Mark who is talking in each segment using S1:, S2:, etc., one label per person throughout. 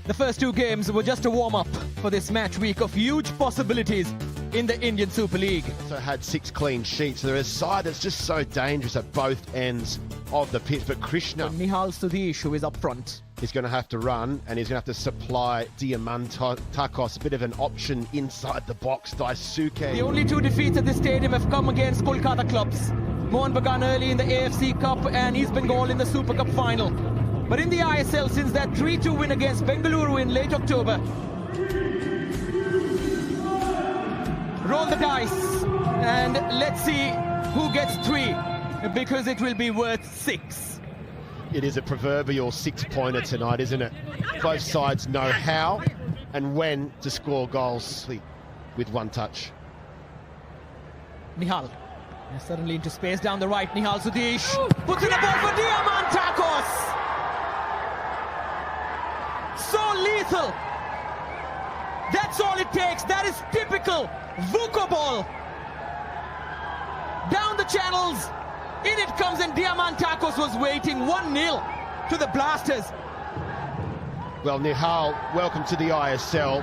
S1: The first two games were just a warm-up for this match week of huge possibilities in the Indian Super League.
S2: So had 6 clean sheets. They're a side that's just so dangerous at both ends of the pitch. But Krishna,
S1: Nihal Sudhish, who is up front.
S2: He's going to have to run, and he's going to have to supply Diamantakos a bit of an option inside the box. Daisuke.
S1: The only 2 defeats at this stadium have come against Kolkata clubs. Mohan began early in the AFC Cup and East Bengal in the Super Cup final. But in the ISL, since that 3-2 win against Bengaluru in late October, roll the dice and let's see who gets 3, because it will be worth 6.
S2: It is a proverbial 6-pointer tonight, isn't it? Both sides know how and when to score goals with one touch.
S1: Nihal suddenly into space down the right. Nihal Sudhish puts in a ball for Diamantakos. So lethal. That's all it takes. That is typical VUCA ball. Down the channels. In it comes, and Diamantakos was waiting. 1-0 to the Blasters.
S2: Well, Nihal, welcome to the ISL.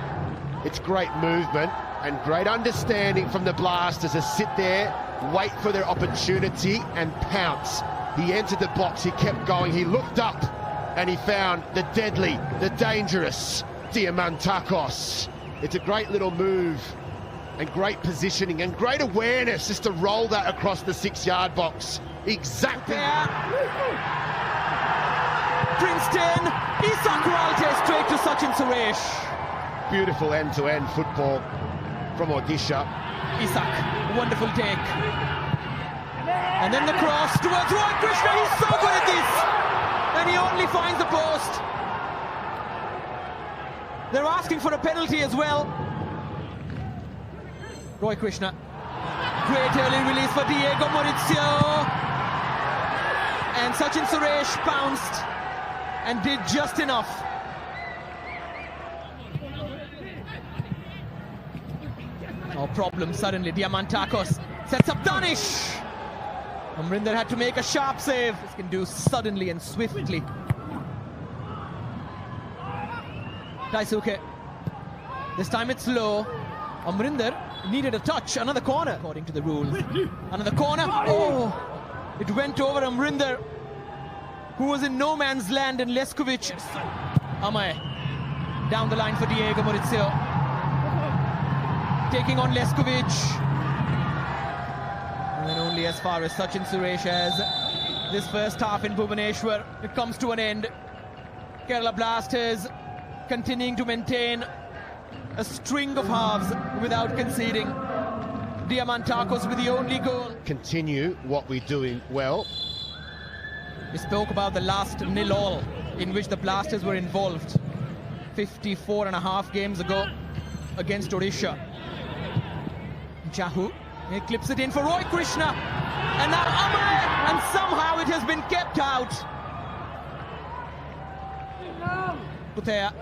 S2: It's great movement and great understanding from the Blasters to sit there, wait for their opportunity and pounce. He entered the box, he kept going, he looked up and he found the deadly, the dangerous Diamantakos. It's a great little move and great positioning and great awareness just to roll that across the 6-yard box. Exactly.
S1: Princeton, Isak Ralte straight to Sachin Suresh.
S2: Beautiful end-to-end football from Odisha.
S1: Isak, wonderful take. And then the cross towards Roy Krishna. He's so good at this. And he only finds the post. They're asking for a penalty as well. Roy Krishna. Great early release for Diego Maurizio. And Sachin Suresh pounced and did just enough. No problem suddenly. Diamantakos sets up Danish. Amrinder had to make a sharp save. This can do suddenly and swiftly. Daisuke. This time it's low. Amrinder needed a touch. Another corner, according to the rules. Another corner. Oh! It went over Amrinder, who was in no man's land, and Leskovic. Amay. Down the line for Diego Maurizio. Taking on Leskovic. And then only as far as Sachin Suresh as this first half in Bhubaneswar. It comes to an end. Kerala Blasters continuing to maintain a string of halves without conceding. Diamantakos with the only goal.
S2: Continue what we're doing well.
S1: We spoke about the last 0-all in which the Blasters were involved 54.5 games ago against Odisha. Jahu, he clips it in for Roy Krishna. And now Amay, and somehow it has been kept out. Putea.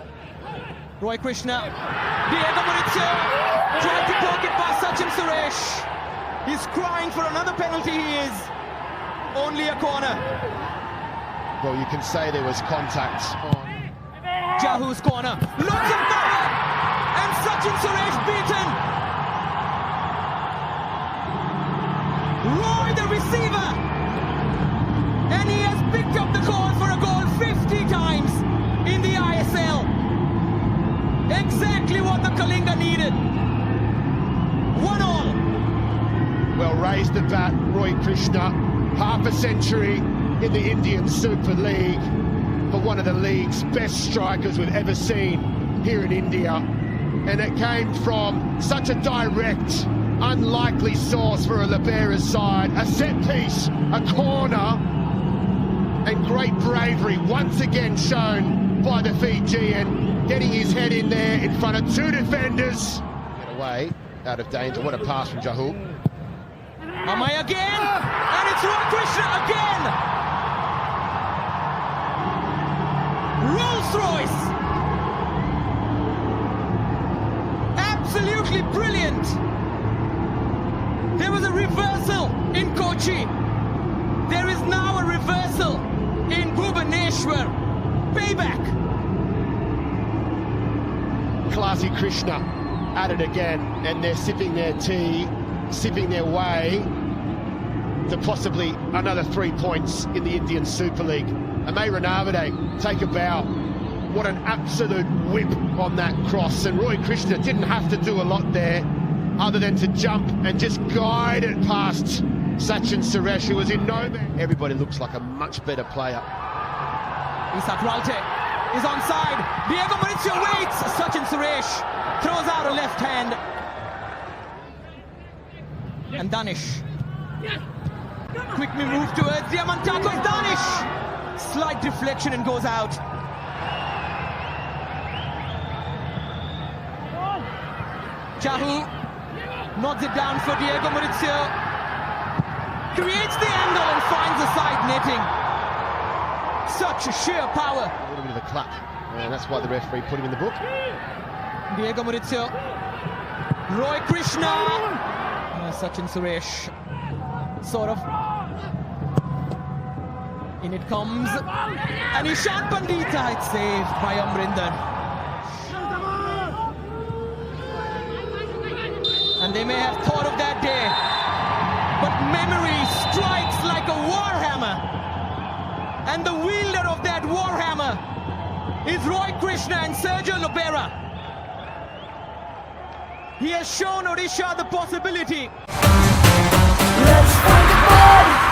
S1: Roy Krishna. Diego Maurizio tried to poke it past Sachin Suresh. He's crying for another penalty. He is. Only a corner.
S2: Well, you can say there was contact on
S1: Jahu's corner. Lots of power. And Sachin Suresh beaten. Roy, the receiver. And he has picked up the call for a goal 50 times in the ISL. Exactly what the Kalinga needed. 1-all.
S2: Well, raised the bat, Roy Krishna. Half a century in the Indian Super League for one of the league's best strikers we've ever seen here in India. And it came from such a direct, unlikely source for a Libera's side. A set piece, a corner, and great bravery once again shown by the Fijian, getting his head in there in front of 2 defenders. Get away, out of danger. What a pass from Jahu.
S1: Amay again, and it's Roy Krishna again. Rolls Royce. Absolutely brilliant. There was a reversal in Kochi. There is now a reversal in Bhubaneswar. Payback.
S2: Classy Krishna at it again, and they're sipping their tea, sipping their way to possibly another 3 points in the Indian Super League. Amay Ranavade take a bow. What an absolute whip on that cross, and Roy Krishna didn't have to do a lot there other than to jump and just guide it past Sachin Suresh, who was in no man. Everybody looks like a much better player.
S1: Isak Ralte is onside. Diego Mauricio waits. Sachin Suresh throws out a left hand. And Danish. Quick move towards Diamantako. It's Danish. Slight deflection and goes out. Chahu nods it down for Diego Mauricio. Creates the angle and finds the side netting. Such sheer power.
S2: A little bit of a clap, and that's why the referee put him in the book.
S1: Diego Mauricio. Roy Krishna. Sachin Suresh. Sort of. In it comes. And Ishan Pandita. It's saved by Amrinder. And they may have thought of that day, but memory strikes like a warhammer. And the wielder of that warhammer is Roy Krishna and Sergio Lobera. He has shown Odisha the possibility.
S3: Let's find the ball!